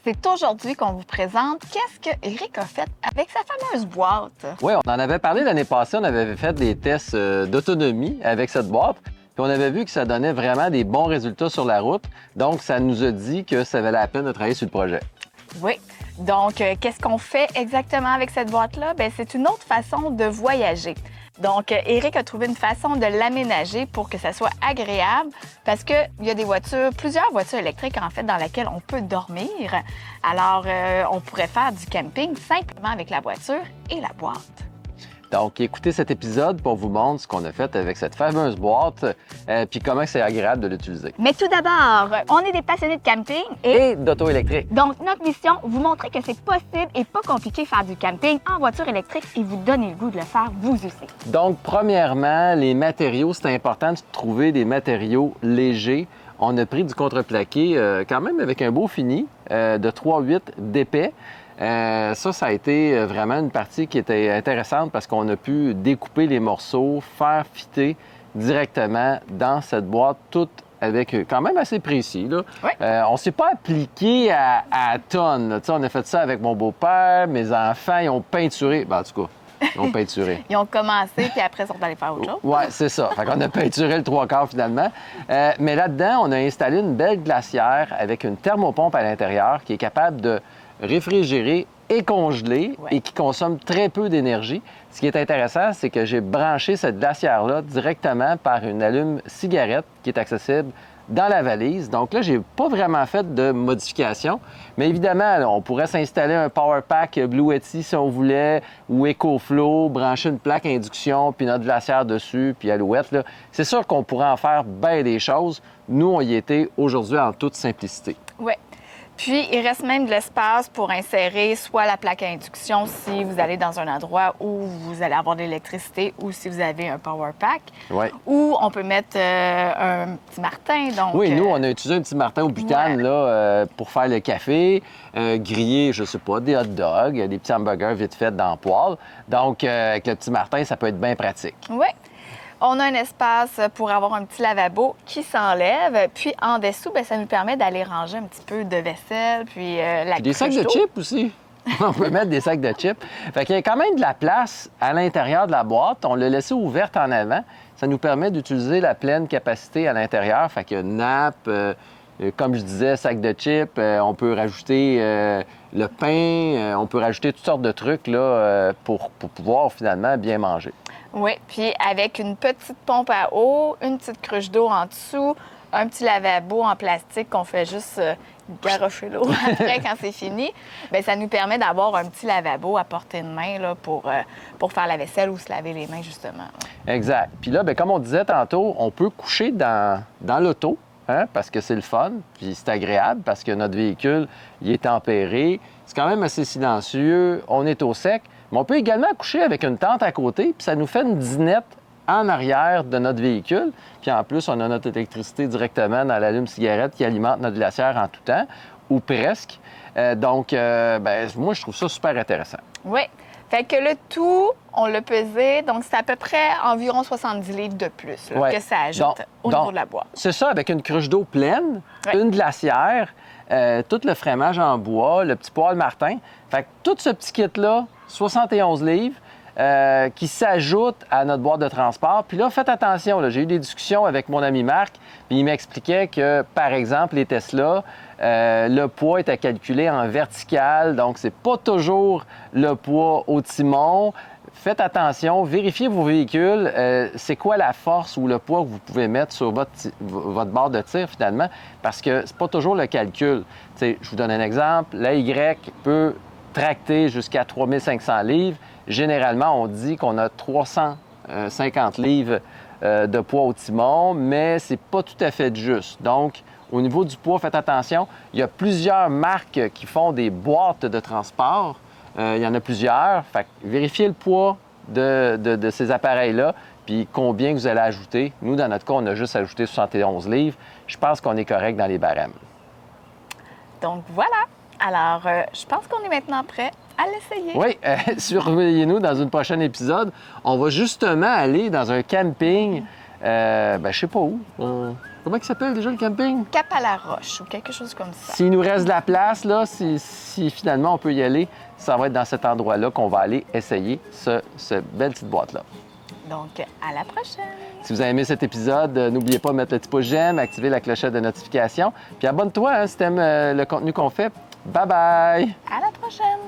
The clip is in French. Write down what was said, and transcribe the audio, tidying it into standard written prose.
C'est aujourd'hui qu'on vous présente qu'est-ce que Éric a fait avec sa fameuse boîte. Oui, on en avait parlé l'année passée. On avait fait des tests d'autonomie avec cette boîte. Puis on avait vu que ça donnait vraiment des bons résultats sur la route. Donc, ça nous a dit que ça valait la peine de travailler sur le projet. Oui. Donc, qu'est-ce qu'on fait exactement avec cette boîte-là? Bien, c'est une autre façon de voyager. Donc, Éric a trouvé une façon de l'aménager pour que ça soit agréable parce qu'il y a des voitures, plusieurs voitures électriques en fait, dans lesquelles on peut dormir. Alors, on pourrait faire du camping simplement avec la voiture et la boîte. Donc, écoutez cet épisode pour vous montrer ce qu'on a fait avec cette fameuse boîte puis comment c'est agréable de l'utiliser. Mais tout d'abord, on est des passionnés de camping Et d'auto électrique. donc, notre mission, vous montrer que c'est possible et pas compliqué de faire du camping en voiture électrique et vous donner le goût de le faire vous aussi. Donc, premièrement, les matériaux, c'est important de trouver des matériaux légers. On a pris du contreplaqué quand même avec un beau fini de 3,8 d'épais. Ça a été vraiment une partie qui était intéressante parce qu'on a pu découper les morceaux, faire fitter directement dans cette boîte, toute avec quand même assez précis. Là. Oui. On ne s'est pas appliqué à tonnes. Là. On a fait ça avec mon beau-père, mes enfants, ils ont peinturé. Ben, en tout cas, ils ont peinturé. Ils ont commencé, puis après, ils sont allés faire autre chose. Oui, c'est ça. Fait qu'on a peinturé le 3/4 finalement. Mais là-dedans, on a installé une belle glacière avec une thermopompe à l'intérieur qui est capable de réfrigérer et congeler et qui consomme très peu d'énergie. Ce qui est intéressant, c'est que j'ai branché cette glacière-là directement par une allume-cigarette qui est accessible dans la valise. Donc là, j'ai pas vraiment fait de modification. Mais évidemment, là, on pourrait s'installer un Power Pack Bluetti si on voulait, ou EcoFlow, brancher une plaque induction, puis notre glacière dessus, puis Alouette. Là. C'est sûr qu'on pourrait en faire bien des choses. Nous, on y était aujourd'hui en toute simplicité. Oui. Puis, il reste même de l'espace pour insérer soit la plaque à induction si vous allez dans un endroit où vous allez avoir de l'électricité ou si vous avez un power pack. Ouais. Ou on peut mettre un petit martin. Donc, Oui, nous, on a utilisé un petit martin au butane ouais. là, pour faire le café, griller, je sais pas, des hot dogs, des petits hamburgers vite faits dans le poêle. Donc, avec le petit martin, ça peut être bien pratique. Oui. On a un espace pour avoir un petit lavabo qui s'enlève. Puis en dessous, bien, ça nous permet d'aller ranger un petit peu de vaisselle, puis la Puis des sacs cruche de d'eau. chips aussi. On peut mettre des sacs de chips. Fait qu'il y a quand même de la place à l'intérieur de la boîte. On l'a laissé ouverte en avant. Ça nous permet d'utiliser la pleine capacité à l'intérieur. Fait qu'il y a nappe, comme je disais, sac de chips. On peut rajouter le pain. On peut rajouter toutes sortes de trucs là, pour pouvoir finalement bien manger. Oui, puis avec une petite pompe à eau, une petite cruche d'eau en dessous, un petit lavabo en plastique qu'on fait juste garrocher l'eau après quand c'est fini, bien, ça nous permet d'avoir un petit lavabo à portée de main là, pour faire la vaisselle ou se laver les mains, justement. Exact. Puis là, bien, comme on disait tantôt, on peut coucher dans l'auto, hein, parce que c'est le fun, puis c'est agréable, parce que notre véhicule, il est tempéré. C'est quand même assez silencieux, on est au sec. Mais on peut également coucher avec une tente à côté, puis ça nous fait une dinette en arrière de notre véhicule. Puis en plus, on a notre électricité directement dans l'allume-cigarette qui alimente notre glacière en tout temps, ou presque. Donc, moi, je trouve ça super intéressant. Oui. Fait que le tout, on l'a pesé, donc c'est à peu près environ 70 livres de plus là, que ça ajoute au niveau de la boîte. C'est ça, avec une cruche d'eau pleine, Ouais. une glacière, tout le frémage en bois, le petit poêle Martin. Fait que tout ce petit kit-là, 71 livres, qui s'ajoute à notre boîte de transport. Puis là, faites attention, là, j'ai eu des discussions avec mon ami Marc, puis il m'expliquait que, par exemple, les Tesla, le poids était calculé en vertical, donc c'est pas toujours le poids au timon. Faites attention, vérifiez vos véhicules, c'est quoi la force ou le poids que vous pouvez mettre sur votre barre de tir finalement, parce que c'est pas toujours le calcul. T'sais, je vous donne un exemple, la Y peut tracter jusqu'à 3500 livres. Généralement, on dit qu'on a 350 livres de poids au timon, mais c'est pas tout à fait juste. Donc, au niveau du poids, faites attention. Il y a plusieurs marques qui font des boîtes de transport. Il y en a plusieurs. Fait que vérifiez le poids de ces appareils-là, puis combien vous allez ajouter. Nous, dans notre cas, on a juste ajouté 71 livres. Je pense qu'on est correct dans les barèmes. Donc voilà. Alors, je pense qu'on est maintenant prêt à l'essayer. Oui, surveillez-nous dans un prochain épisode. On va justement aller dans un camping, je sais pas où. Comment il s'appelle déjà le camping? Cap à la Roche ou quelque chose comme ça. S'il nous reste de la place, là, si finalement on peut y aller, ça va être dans cet endroit-là qu'on va aller essayer ce belle petite boîte-là. Donc, à la prochaine! Si vous avez aimé cet épisode, n'oubliez pas de mettre le petit pouce j'aime, activer la clochette de notification. Puis abonne-toi si tu aimes le contenu qu'on fait. Bye bye! À la prochaine!